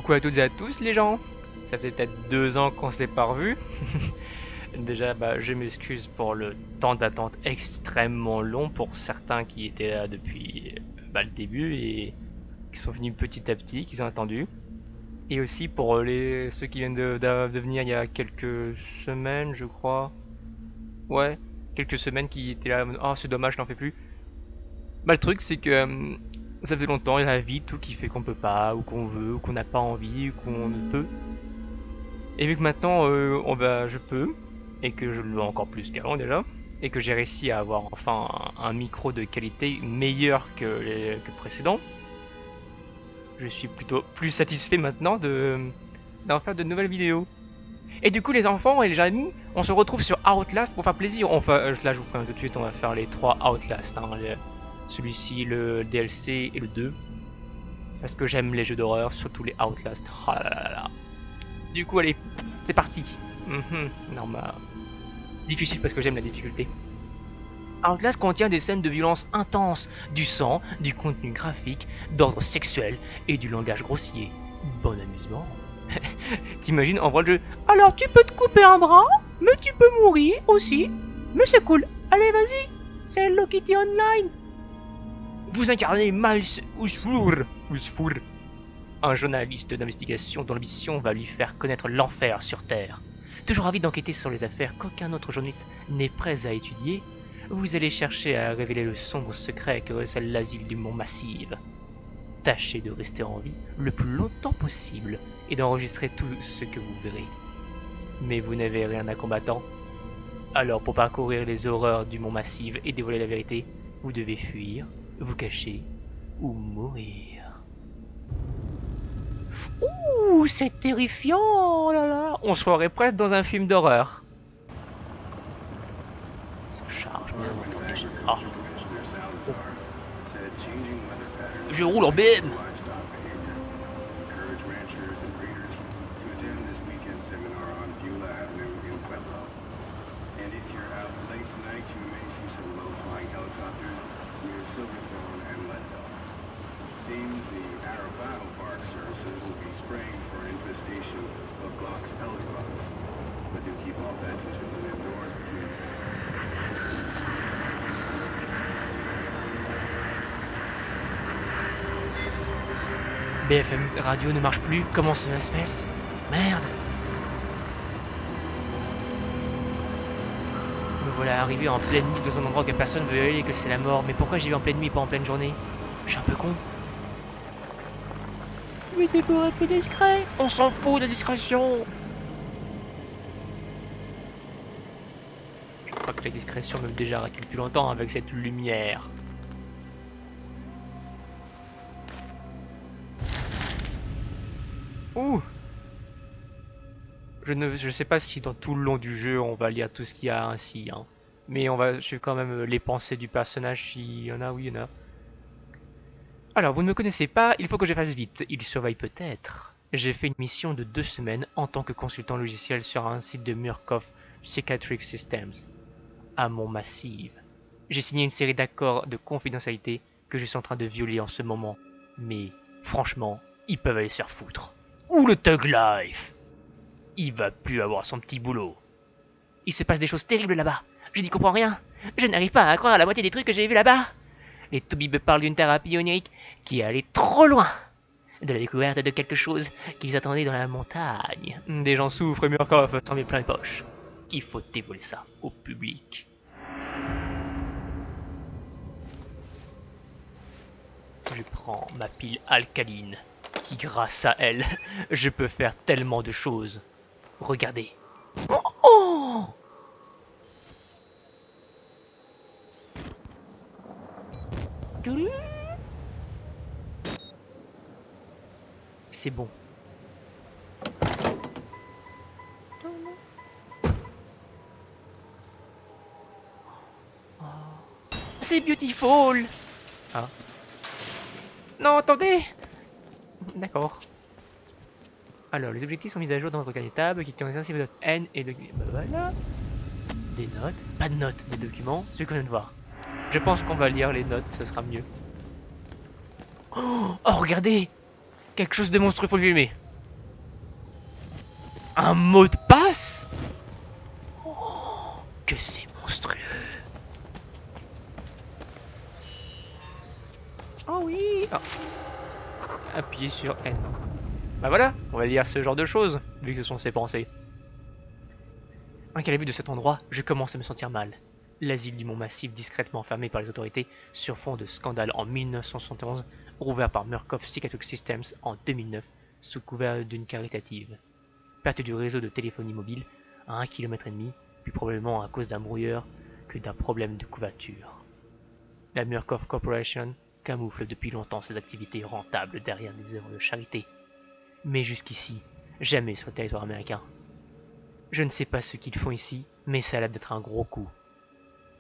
Coucou à toutes et à tous les gens. Ça fait peut-être 2 ans qu'on s'est pas revus. Déjà, je m'excuse pour le temps d'attente extrêmement long pour certains qui étaient là depuis le début et qui sont venus petit à petit, qui ont attendu. Et aussi pour ceux qui viennent de venir il y a quelques semaines, je crois. Ouais, quelques semaines qui étaient là. Oh, c'est dommage, je n'en fais plus. Le truc, c'est que ça fait longtemps, il y a la vie, tout qui fait qu'on peut pas, ou qu'on veut, ou qu'on n'a pas envie, ou qu'on ne peut. Et vu que maintenant je peux, et que je le veux encore plus qu'avant déjà, et que j'ai réussi à avoir enfin un micro de qualité meilleur que précédent, je suis plutôt plus satisfait maintenant d'en faire de nouvelles vidéos. Et du coup les enfants et les amis, on se retrouve sur Outlast pour faire plaisir. Là je vous préviens tout de suite, on va faire les 3 Outlast. Hein, celui-ci, le DLC et le 2. Parce que j'aime les jeux d'horreur, surtout les Outlast. Oh là là là. Du coup allez, c'est parti. Non, difficile parce que j'aime la difficulté. Outlast contient des scènes de violence intense, du sang, du contenu graphique, d'ordre sexuel et du langage grossier. Bon amusement. T'imagines en vrai le jeu. Alors tu peux te couper un bras, mais tu peux mourir aussi. Mais c'est cool. Allez vas-y, c'est Hello Kitty Online. Vous incarnez Miles Usfur, un journaliste d'investigation dont l'ambition va lui faire connaître l'enfer sur Terre. Toujours avide d'enquêter sur les affaires qu'aucun autre journaliste n'est prêt à étudier, vous allez chercher à révéler le sombre secret que recèle l'asile du Mont Massive. Tâchez de rester en vie le plus longtemps possible et d'enregistrer tout ce que vous verrez. Mais vous n'avez rien à combattant. Alors pour parcourir les horreurs du Mont Massive et dévoiler la vérité, vous devez fuir, vous cacher ou mourir. Ouh, c'est terrifiant, oh là là. On se croirait presque dans un film d'horreur. Ça charge bien entendu. Ah. Oh. Je roule en BM. BFM Radio ne marche plus, comment ça se fait? Merde. Me voilà arrivé en pleine nuit dans un endroit que personne veut aller et que c'est la mort. Mais pourquoi j'y vais en pleine nuit et pas en pleine journée? Je suis un peu con. Mais c'est pour être plus discret. On s'en fout de la discrétion. Je crois que la discrétion m'a déjà arrêté depuis longtemps avec cette lumière. Ouh. Je sais pas si dans tout le long du jeu on va lire tout ce qu'il y a ainsi, hein. Mais je vais quand même les pensées du personnage s'il y en a, oui il y en a. Alors, vous ne me connaissez pas, il faut que je fasse vite. Il surveille peut-être. J'ai fait une mission de 2 semaines en tant que consultant logiciel sur un site de Murkoff Psychiatric Systems, à Mont Massive. J'ai signé une série d'accords de confidentialité que je suis en train de violer en ce moment. Mais, franchement, ils peuvent aller se faire foutre. Ou le Thug Life. Il va plus avoir son petit boulot. Il se passe des choses terribles là-bas. Je n'y comprends rien. Je n'arrive pas à croire à la moitié des trucs que j'ai vus là-bas. Les toubibs parlent d'une thérapie onirique qui est allée trop loin. De la découverte de quelque chose qu'ils attendaient dans la montagne. Des gens souffrent et Murkoff s'en met plein les poches. Il faut dévoiler ça au public. Je prends ma pile alcaline, qui grâce à elle, je peux faire tellement de choses. Regardez. Oh! C'est bon. C'est beautiful. Ah. Non, attendez. D'accord. Alors, les objectifs sont mis à jour dans votre carnet table qui contient ainsi votre N et de... voilà. Des notes. Pas de notes, des documents. Ce qu'on vient de voir. Je pense qu'on va lire les notes, ce sera mieux. Oh, regardez! Quelque chose de monstrueux, faut le filmer. Un mot de passe? Oh, que c'est monstrueux. Oh oui. Oh. Appuyez sur N. Bah voilà, on va lire ce genre de choses, vu que ce sont ses pensées. Rien qu'à la vue de cet endroit, je commence à me sentir mal. L'asile du Mont Massif, discrètement fermé par les autorités, sur fond de scandale en 1971, rouvert par Murkoff Psychiatric Systems en 2009, sous couvert d'une caritative. Perte du réseau de téléphonie mobile à 1,5 km, plus probablement à cause d'un brouilleur que d'un problème de couverture. La Murkoff Corporation camoufle depuis longtemps ses activités rentables derrière des œuvres de charité. Mais jusqu'ici, jamais sur le territoire américain. Je ne sais pas ce qu'ils font ici, mais ça a l'air d'être un gros coup.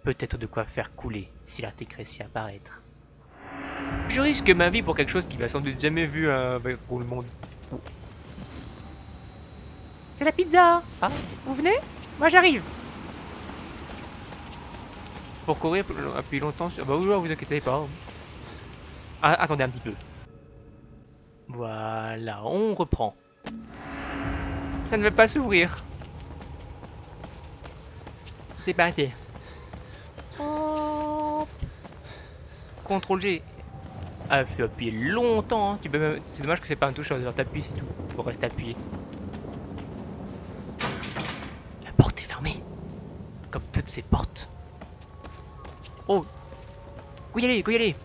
Peut-être de quoi faire couler si l'article réussit à apparaître. Je risque ma vie pour quelque chose qui va sans doute jamais vu pour le monde. C'est la pizza. Ah, vous venez? Moi j'arrive. Pour courir depuis longtemps sur... Bah oui, vous inquiétez pas. Ah, attendez un petit peu. Voilà, on reprend. Ça ne veut pas s'ouvrir. C'est parti. Oh. CTRL G. Ah, faut appuyer longtemps. Hein. C'est dommage que c'est pas un touche, t'appuies, c'est tout. Faut rester appuyé. La porte est fermée. Comme toutes ces portes. Oh. Go y aller, go y aller.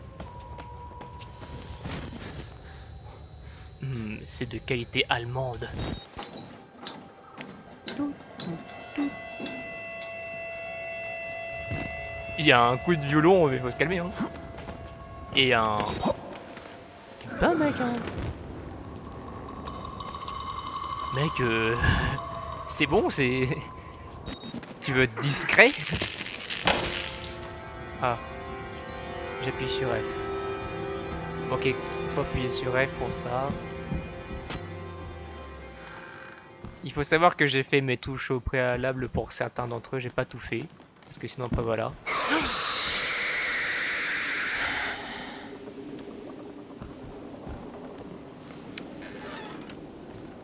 C'est de qualité allemande. Il y a un coup de violon, mais faut se calmer. Hein. Et un... Pas mec, hein. Mec, c'est bon, c'est... Tu veux être discret? Ah. J'appuie sur F. Ok, faut appuyer sur F pour ça. Il faut savoir que j'ai fait mes touches au préalable pour certains d'entre eux, j'ai pas tout fait. Parce que sinon après voilà.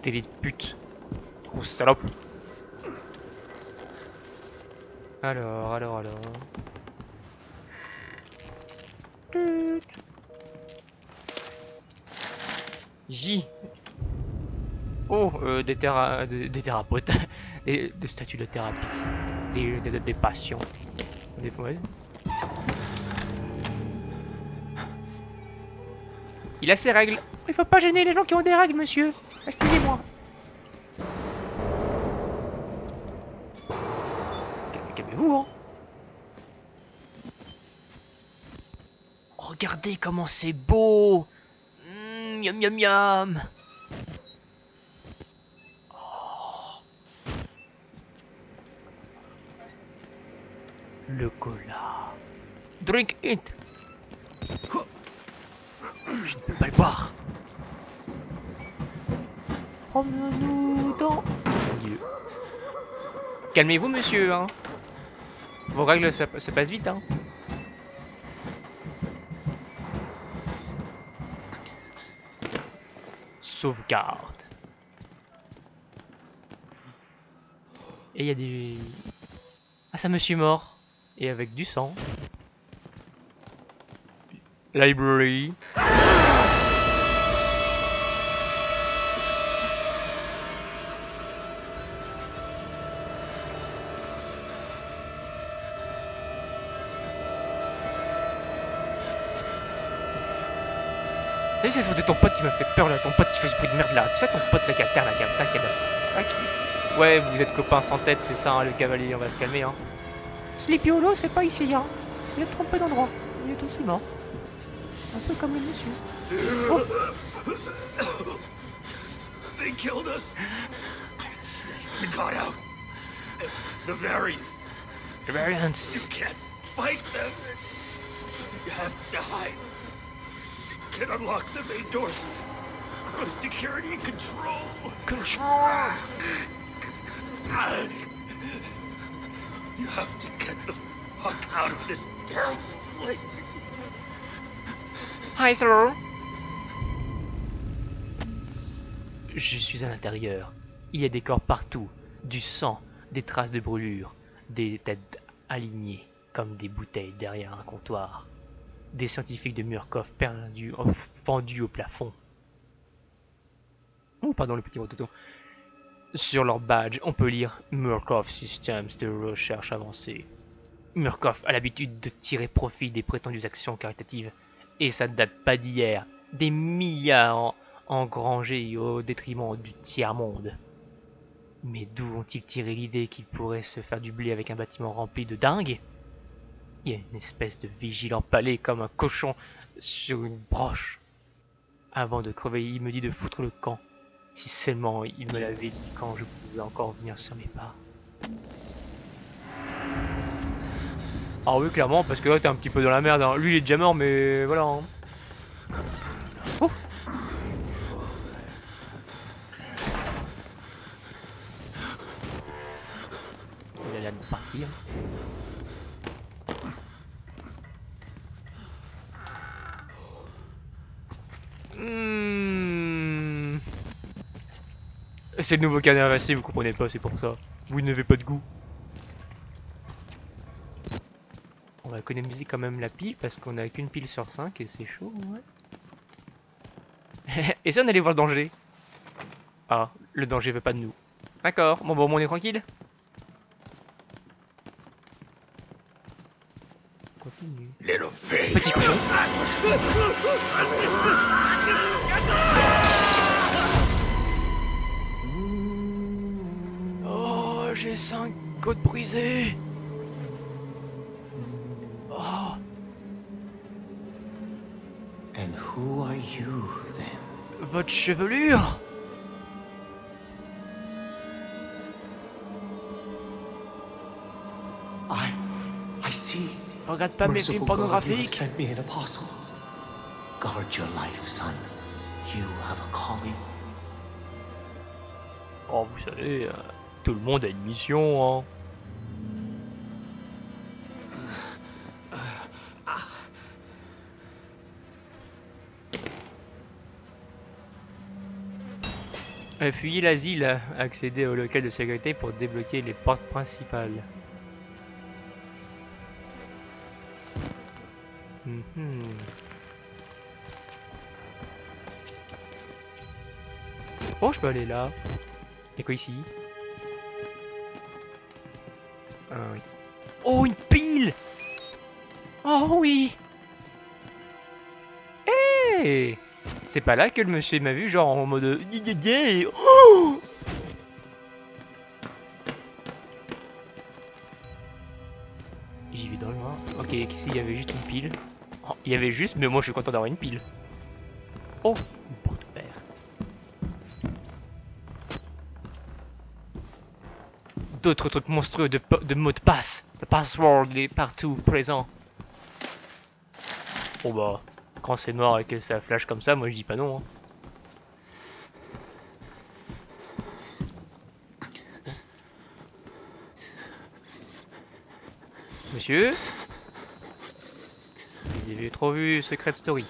Télé de pute. Grosse salope. Alors. J. Oh, des thérapeutes. des statues de thérapie. Des patients. Ouais. Il a ses règles. Il faut pas gêner les gens qui ont des règles, monsieur. Excusez-moi. Calmez-vous, hein. Regardez comment c'est beau. Miam miam miam. Oh. Le cola. Drink it. Je ne peux pas le boire. Promenons-nous dans... Mon Dieu. Calmez-vous, monsieur, hein. Vos règles, ça se passe vite, hein. Sauvegarde. Et il y a des... Ah, ça me suis mort. Et avec du sang. Library. C'est ça, c'est ton pote qui m'a fait peur là, ton pote qui fait ce bruit de merde là. C'est ça ton pote là qui a terre là, qui a... Ouais, vous êtes copains sans tête, c'est ça, hein, le cavalier, on va se calmer. Hein. Sleepy Hollow, c'est pas ici, hein. Il est trompé d'endroit, il est aussi mort. Un peu comme le monsieur. Oh. They killed us. They got out. The variants. The variants. You can't fight them. You have to hide. You can unlock the main doors for security and control. Control. You have to get the fuck out of this terrible place. Hi, sir. Je suis à l'intérieur. Il y a des corps partout, du sang, des traces de brûlure, des têtes alignées comme des bouteilles derrière un comptoir. Des scientifiques de Murkoff pendus au plafond. Oh, pardon, le petit rototo. Sur leur badge, on peut lire Murkoff Systems de recherche avancée. Murkoff a l'habitude de tirer profit des prétendues actions caritatives. Et ça ne date pas d'hier. Des milliards engrangés au détriment du tiers-monde. Mais d'où ont-ils tiré l'idée qu'ils pourraient se faire du blé avec un bâtiment rempli de dingues? Il y a une espèce de vigile empalé comme un cochon sur une broche. Avant de crever, il me dit de foutre le camp. Si seulement il me l'avait dit quand je pouvais encore venir sur mes pas. Ah oui, clairement, parce que là t'es un petit peu dans la merde. Hein. Lui il est déjà mort, mais voilà. Hein. Oh. Il a l'air de partir. C'est le nouveau canard inversé, vous comprenez pas, c'est pour ça. Vous n'avez pas de goût. On va économiser quand même la pile parce qu'on a qu'une pile sur 5 et c'est chaud, ouais. Et si on allait voir le danger? Ah, le danger veut pas de nous. D'accord, bon, on est tranquille. Continue. Petit cochon. Oh, j'ai 5 côtes brisées. Oh. And who are you then? Votre chevelure? I see. Regarde pas mes films pornographiques. Sent me an apostle. Guard your life, son. You have a calling. Oh, vous savez, tout le monde a une mission, hein. Fuyez l'asile, accédez au local de sécurité pour débloquer les portes principales. Oh, je peux aller là. Y'a quoi ici? Oui. Oh, une pile! Oh oui! Hey! C'est pas là que le monsieur m'a vu, genre en mode oh! J'y vais dans le noir. Ok, ici il y avait juste une pile. Oh, il y avait juste, mais moi je suis content d'avoir une pile. Oh, une porte ouverte. D'autres trucs monstrueux de mots de passe. Le password il est partout présent. Oh bah, quand c'est noir et que ça flash comme ça, moi je dis pas non. Hein. Monsieur? Vous avez trop vu Secret Story.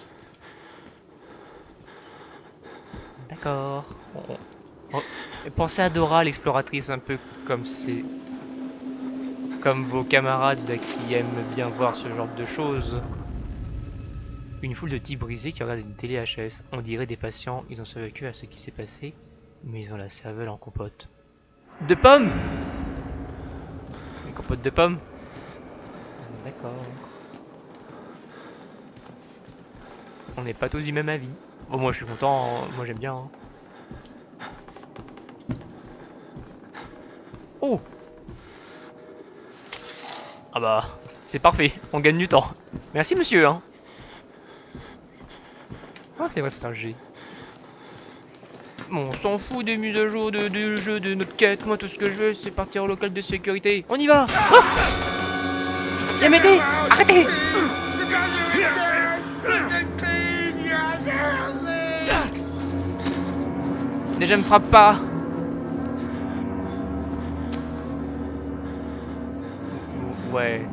D'accord. Pensez à Dora l'exploratrice, un peu comme comme vos camarades qui aiment bien voir ce genre de choses. Une foule de types brisés qui regardent une télé HS. On dirait des patients, ils ont survécu à ce qui s'est passé, mais ils ont la cervelle en compote. De pommes! Une compote de pommes? D'accord. On n'est pas tous du même avis. Bon, moi je suis content, hein. Moi j'aime bien. Hein. Oh! Ah bah, c'est parfait, on gagne du temps. Merci monsieur, hein. Ah c'est vrai, c'est un G. Bon, on s'en fout des mises à jour de jeu, de notre quête. Moi tout ce que je veux c'est partir au local de sécurité. On y va! Oh! Y'a m'aider! Arrêtez! Déjà me frappe pas! Ouais.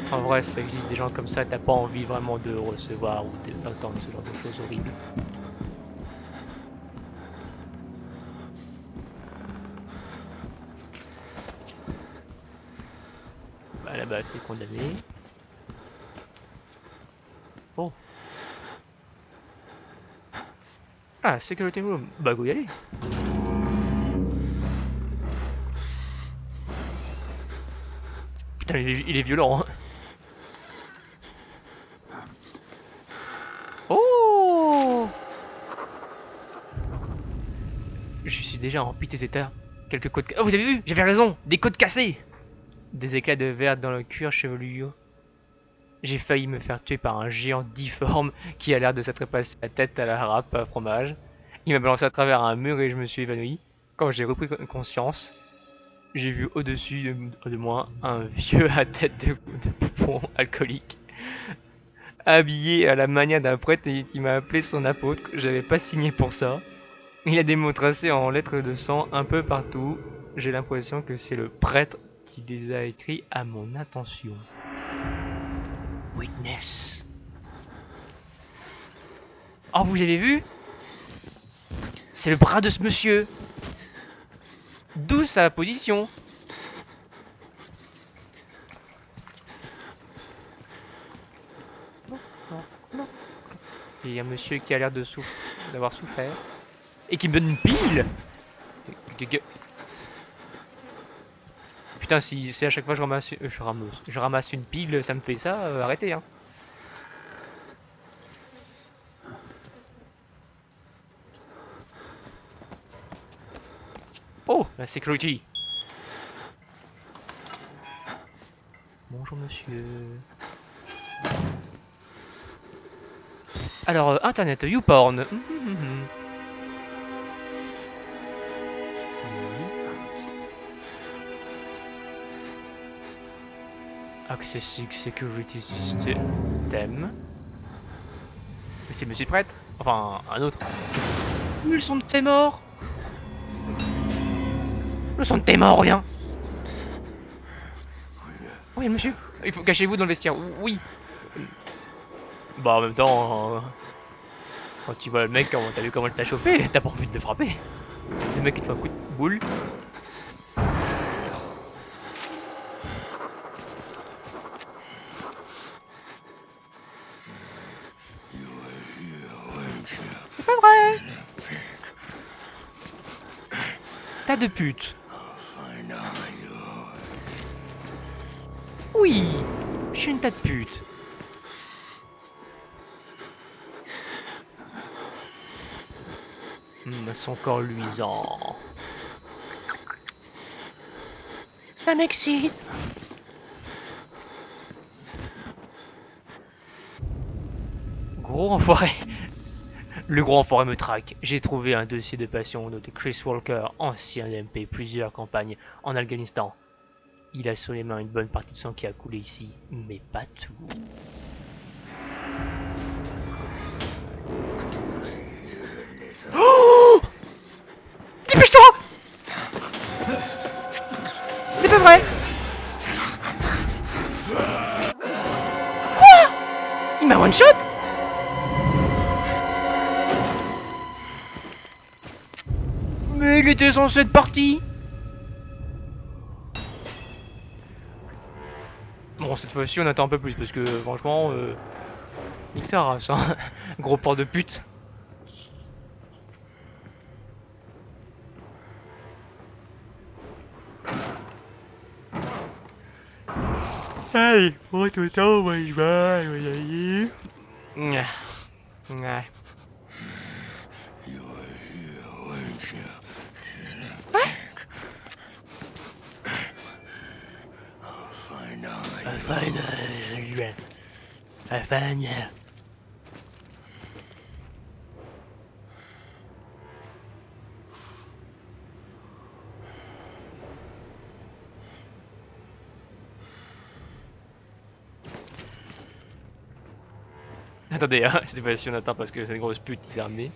En vrai, ça existe des gens comme ça, t'as pas envie vraiment de recevoir ou d'entendre ce genre de choses horribles. Là-bas, c'est condamné. Oh. Ah, security room. Bah, go y aller. Putain, il est violent. Hein. Oh! Je suis déjà en piteux état. Quelques côtes. Oh, vous avez vu? J'avais raison. Des côtes cassées. Des éclats de verre dans le cuir chevelu. J'ai failli me faire tuer par un géant difforme qui a l'air de s'être passé la tête à la râpe à fromage. Il m'a balancé à travers un mur et je me suis évanoui. Quand j'ai repris conscience, j'ai vu au-dessus de moi un vieux à tête de poupon alcoolique, habillé à la manière d'un prêtre et qui m'a appelé son apôtre. J'avais pas signé pour ça. Il y a des mots tracés en lettres de sang un peu partout. J'ai l'impression que c'est le prêtre qui les a écrits à mon intention. Witness. Oh, vous avez vu? C'est le bras de ce monsieur. D'où sa position. Il y a un monsieur qui a l'air de d'avoir souffert. Et qui me donne une pile. Putain, si c'est à chaque fois que je ramasse une pile, ça me fait ça, arrêtez hein. Oh, la security. Bonjour monsieur. Alors, internet, YouPorn. Accessing Security System. C'est monsieur le prêtre. Enfin, un autre. Le son de tes morts. Le son de tes morts, reviens. Oui, monsieur. Il faut cachez-vous dans le vestiaire. Oui. Bah, en même temps, quand tu vois le mec, t'as vu comment il t'a chopé, t'as pas envie de le frapper. Le mec, il te fait un coup de boule. C'est pas vrai. Tas de pute. Oui, je suis une tas de pute. Son corps luisant. Ça m'excite. Gros enfoiré. Le gros enfoiré me traque. J'ai trouvé un dossier de passion de Chris Walker, ancien MP, plusieurs campagnes en Afghanistan. Il a sur les mains une bonne partie de sang qui a coulé ici, mais pas tout. Oh! Dépêche-toi! C'est pas vrai! Quoi? Il m'a one shot? Mais il était censé être parti! Bon, cette fois-ci, on attend un peu plus parce que franchement, nique sa race, hein. Gros porc de pute. Allez, pour tout le temps, moi je vais, on va y aller. Ouais. Attendez, hein, c'était pas si on attend parce que c'est une grosse pute qui s'est ramenée.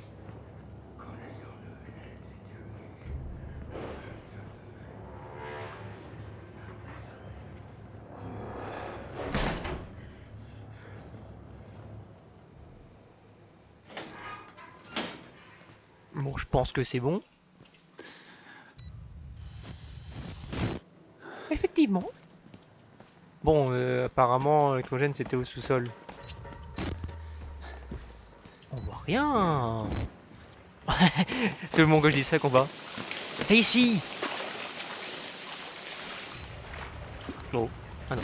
Bon, je pense que c'est bon. Effectivement. Bon, apparemment, l'électrogène c'était au sous-sol. On voit rien. C'est le moment que je dis ça qu'on va. T'es ici. Oh. Ah non.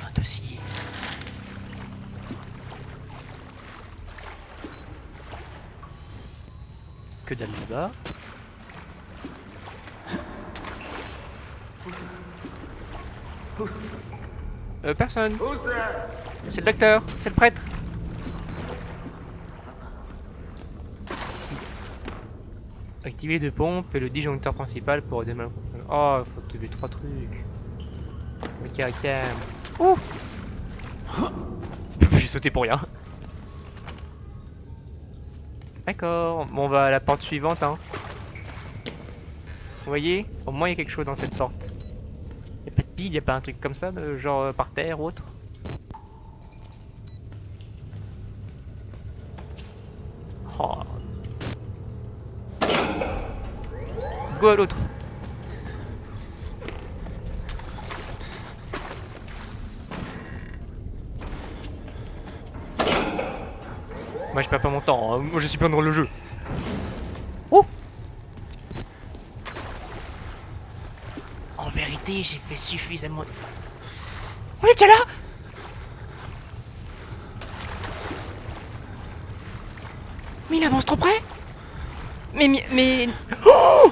Un dossier. Que dalle là-bas. Personne. C'est le docteur, c'est le prêtre. Ici. Activer deux pompes et le disjoncteur principal pour démarrer. Oh, il faut activer 3 trucs. Ok, ok. Ouh. J'ai sauté pour rien. D'accord, bon, on va à la porte suivante, hein. Vous voyez, au moins il y a quelque chose dans cette porte. Y'a pas de pile, y'a pas un truc comme ça, de genre par terre ou autre. Oh. Go à l'autre. Moi je perds pas mon temps, hein. Moi je suis bien dans le jeu. Oh. En vérité, j'ai fait suffisamment. On est déjà là. Mais il avance trop près. Mais... Oh.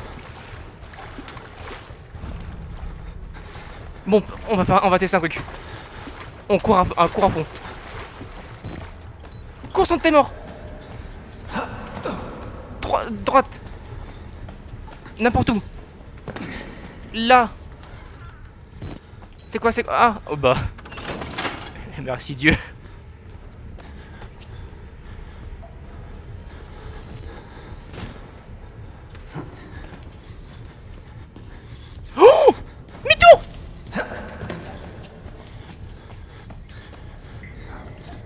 Bon, on va tester un truc. On court à fond. Concentre tes morts. Droite. N'importe où. Là. C'est quoi, c'est quoi? Ah, oh bah. Merci Dieu. Oh. Mi-tour.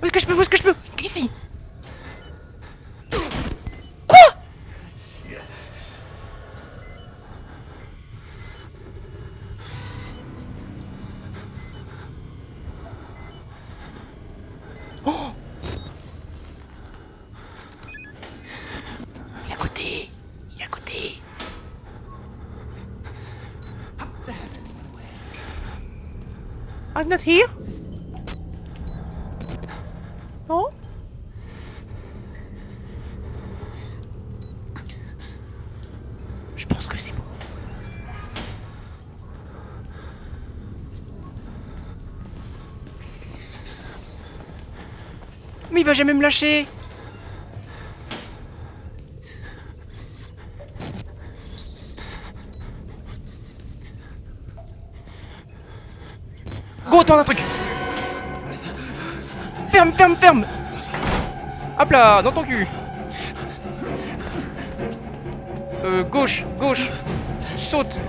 Où est-ce que je peux? Où est-ce que je peux? Ici. Quoi? Oh. Il est à côté. Il est à côté. I'm not here. Oh. Je pense que c'est bon. Mais il va jamais me lâcher. Go, attends un truc. Ferme. Hop là, dans ton cul. Gauche. Saute.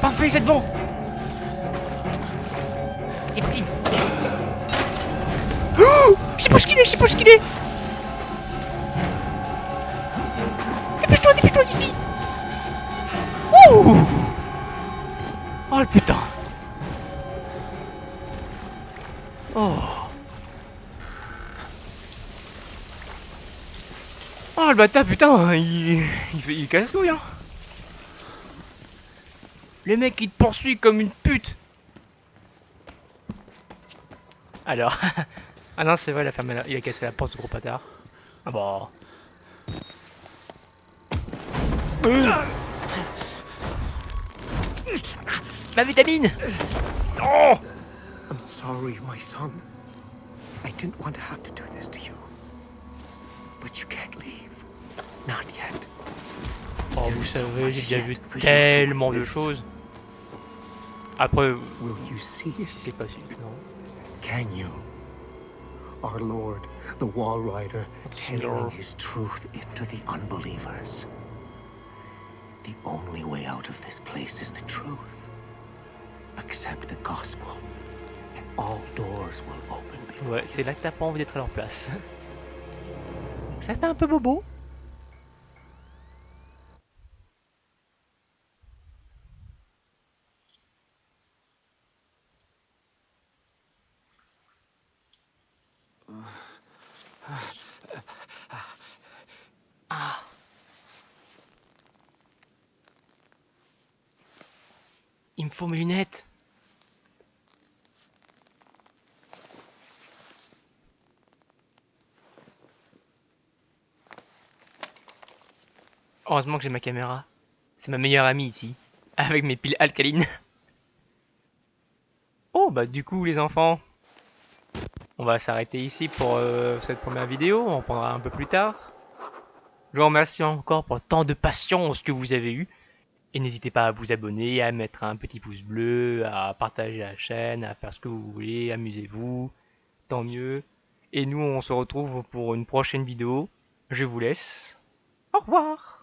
Parfait, c'est bon. C'est parti. Oh, je sais pas ce qu'il est. Dépêche-toi, ici. Ouh. Oh le putain. Oh. Oh le bâtard, putain, il casse couille, hein. Le mec il te poursuit comme une pute. Alors. Ah non, c'est vrai, il a cassé la porte, ce gros bâtard. Ah bon. Ma vitamine. Oh. I'm sorry, my son. I didn't want to have to do this to you. But you can't leave. Not yet. Oh, vous savez, j'ai déjà vu tellement de choses. Après, Will you see si it? c'est possible, non. Can you? Our Lord, the Wall Rider, Señor. tailoring his truth into the unbelievers. The only way out of this place is the truth. Accept the gospel, and all doors will open before Ouais, c'est là que t'as pas envie d'être à leur place. Ça fait un peu bobo. me faut mes lunettes. Heureusement que j'ai ma caméra. C'est ma meilleure amie ici. Avec mes piles alcalines. Oh bah du coup les enfants, on va s'arrêter ici pour cette première vidéo. On reprendra un peu plus tard. Je vous remercie encore pour tant de patience que vous avez eu. Et n'hésitez pas à vous abonner, à mettre un petit pouce bleu, à partager la chaîne, à faire ce que vous voulez, amusez-vous, tant mieux. Et nous on se retrouve pour une prochaine vidéo. Je vous laisse. Au revoir.